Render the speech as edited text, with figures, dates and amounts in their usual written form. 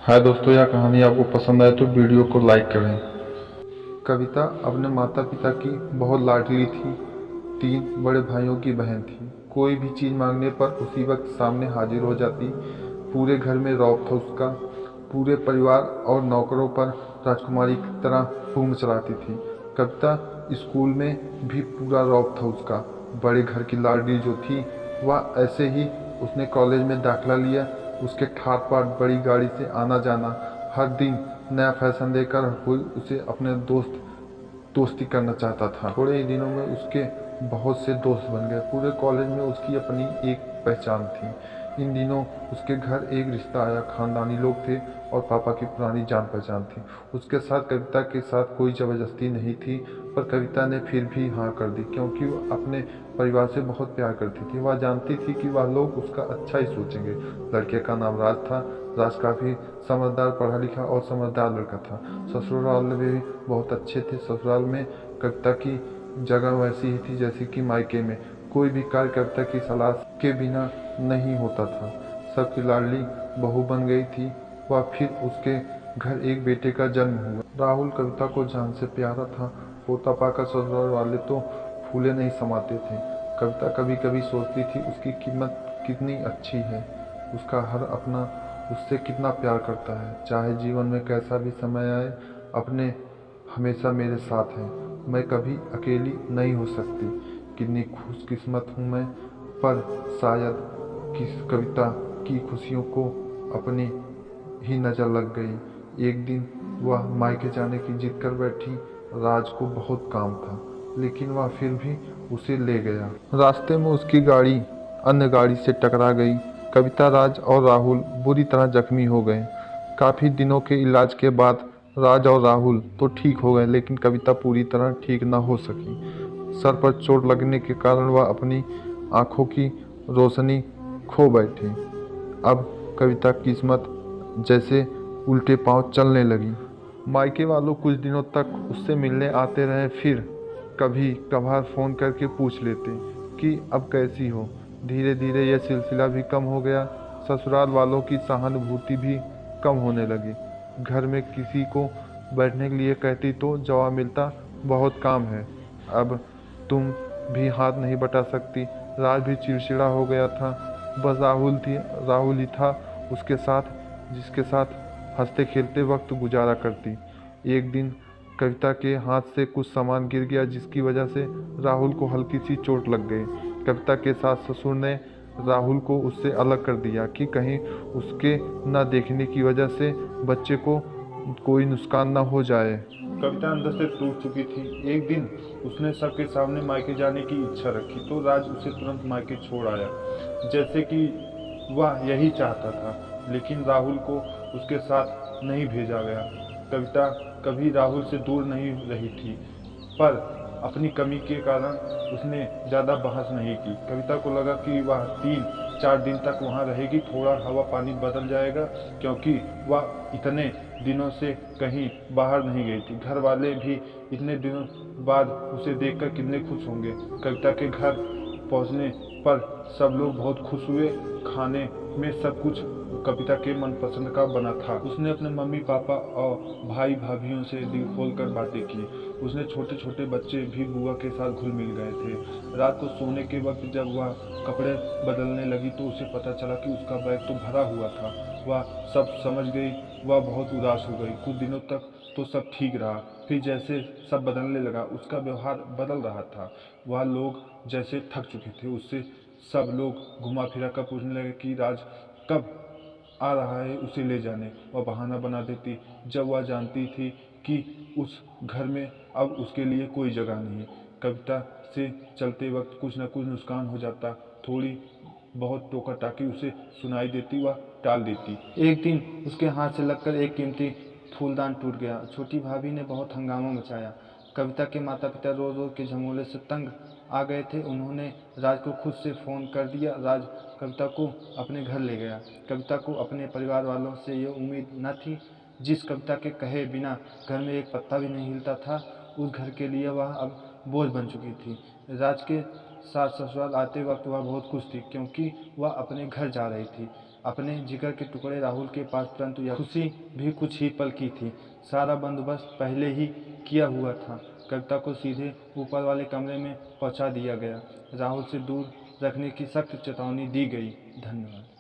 हाय दोस्तों, यह कहानी आपको पसंद आए तो वीडियो को लाइक करें। कविता अपने माता पिता की बहुत लाडली थी। 3 बड़े भाइयों की बहन थी। कोई भी चीज़ मांगने पर उसी वक्त सामने हाजिर हो जाती। पूरे घर में रौब था उसका। पूरे परिवार और नौकरों पर राजकुमारी की तरह हुक्म चलाती थी। कविता स्कूल में भी पूरा रौब था उसका। बड़े घर की लाडली जो थी वह ऐसे ही उसने कॉलेज में दाखिला लिया। उसके ठाट बाट बड़ी गाड़ी से आना जाना, हर दिन नया फैशन देखकर कोई उसे अपने दोस्ती करना चाहता था। थोड़े ही दिनों में उसके बहुत से दोस्त बन गए। पूरे कॉलेज में उसकी अपनी एक पहचान थी। इन दिनों उसके घर एक रिश्ता आया। खानदानी लोग थे और पापा की पुरानी जान पहचान थी। उसके साथ कविता के साथ कोई ज़बरदस्ती नहीं थी, पर कविता ने फिर भी हाँ कर दी, क्योंकि वो अपने परिवार से बहुत प्यार करती थी। वह जानती थी कि वह लोग उसका अच्छा ही सोचेंगे। लड़के का नाम राज था। राज काफ़ी समझदार, पढ़ा लिखा और समझदार लड़का था। ससुराल वाले भी बहुत अच्छे थे। ससुराल में कविता की जगह वैसी ही थी जैसी कि मायके में। कोई भी कार्य कविता की सलाह के बिना नहीं होता था। सबकी लाडली बहू बन गई थी वह। फिर उसके घर एक बेटे का जन्म हुआ। राहुल कविता को जान से प्यारा था। पोता पाकर ससुराल वाले तो फूले नहीं समाते थे। कविता कभी कभी सोचती थी उसकी कीमत कितनी अच्छी है। उसका हर अपना उससे कितना प्यार करता है। चाहे जीवन में कैसा भी समय आए, अपने हमेशा मेरे साथ हैं। मैं कभी अकेली नहीं हो सकती। कितनी खुशकिस्मत हूँ मैं। पर शायद किस कविता की खुशियों को अपनी ही नज़र लग गई। एक दिन वह मायके जाने की जिद कर बैठी। राज को बहुत काम था, लेकिन वह फिर भी उसे ले गया। रास्ते में उसकी गाड़ी अन्य गाड़ी से टकरा गई। कविता, राज और राहुल बुरी तरह जख्मी हो गए। काफ़ी दिनों के इलाज के बाद राज और राहुल तो ठीक हो गए, लेकिन कविता पूरी तरह ठीक न हो सकी। सर पर चोट लगने के कारण वह अपनी आंखों की रोशनी खो बैठी। अब कविता की किस्मत जैसे उल्टे पांव चलने लगी। मायके वालों कुछ दिनों तक उससे मिलने आते रहे, फिर कभी कभार फ़ोन करके पूछ लेते कि अब कैसी हो। धीरे धीरे यह सिलसिला भी कम हो गया। ससुराल वालों की सहानुभूति भी कम होने लगी। घर में किसी को बैठने के लिए कहती तो जवाब मिलता, बहुत काम है, अब तुम भी हाथ नहीं बटा सकती। राज भी चिड़चिड़ा हो गया था। बस राहुल ही था उसके साथ, जिसके साथ हंसते खेलते वक्त गुजारा करती। एक दिन कविता के हाथ से कुछ सामान गिर गया, जिसकी वजह से राहुल को हल्की सी चोट लग गई। कविता के सास ससुर ने राहुल को उससे अलग कर दिया कि कहीं उसके न देखने की वजह से बच्चे को कोई नुकसान न हो जाए। कविता अंदर से टूट चुकी थी। एक दिन उसने सबके सामने मायके जाने की इच्छा रखी तो राज उसे तुरंत मायके छोड़ आया, जैसे कि वह यही चाहता था। लेकिन राहुल को उसके साथ नहीं भेजा गया। कविता कभी राहुल से दूर नहीं रही थी, पर अपनी कमी के कारण उसने ज़्यादा बहस नहीं की। कविता को लगा कि वह 3-4 दिन तक वहाँ रहेगी, थोड़ा हवा पानी बदल जाएगा, क्योंकि वह इतने दिनों से कहीं बाहर नहीं गई थी। घर वाले भी इतने दिनों बाद उसे देखकर कितने खुश होंगे। कविता के घर पहुंचने पर सब लोग बहुत खुश हुए। खाने में सब कुछ कविता के मनपसंद का बना था। उसने अपने मम्मी पापा और भाई भाभीियों से दिल खोलकर बातें की। उसने छोटे छोटे बच्चे भी बुआ के साथ घुल मिल गए थे। रात को सोने के वक्त जब वह कपड़े बदलने लगी तो उसे पता चला कि उसका बैग तो भरा हुआ था। वह सब समझ गई। वह बहुत उदास हो गई। कुछ दिनों तक तो सब ठीक रहा, फिर जैसे सब बदलने लगा उसका व्यवहार बदल रहा था। वह लोग जैसे थक चुके थे उससे। सब लोग घुमा फिरा कर पूछने लगे कि राज कब आ रहा है उसे ले जाने। वह बहाना बना देती, जब वह जानती थी कि उस घर में अब उसके लिए कोई जगह नहीं। कविता से चलते वक्त कुछ न कुछ नुकसान हो जाता। थोड़ी बहुत टोका टाकी उसे सुनाई देती, वह टाल देती। एक दिन उसके हाथ से लगकर एक कीमती फूलदान टूट गया। छोटी भाभी ने बहुत हंगामा मचाया। कविता के माता पिता रोज रोज के झमेले से तंग आ गए थे। उन्होंने राज को खुद से फ़ोन कर दिया। राज कविता को अपने घर ले गया। कविता को अपने परिवार वालों से ये उम्मीद न थी। जिस कविता के कहे बिना घर में एक पत्ता भी नहीं हिलता था, उस घर के लिए वह अब बोझ बन चुकी थी। राज के सास ससुराल आते वक्त वह बहुत खुश थी, क्योंकि वह अपने घर जा रही थी। अपने जिगर के टुकड़े राहुल के पास, परंतु यह खुशी भी कुछ ही पल की थी। सारा बंदोबस्त पहले ही किया हुआ था। कविता को सीधे ऊपर वाले कमरे में पहुंचा दिया गया। राहुल से दूर रखने की सख्त चेतावनी दी गई। धन्यवाद।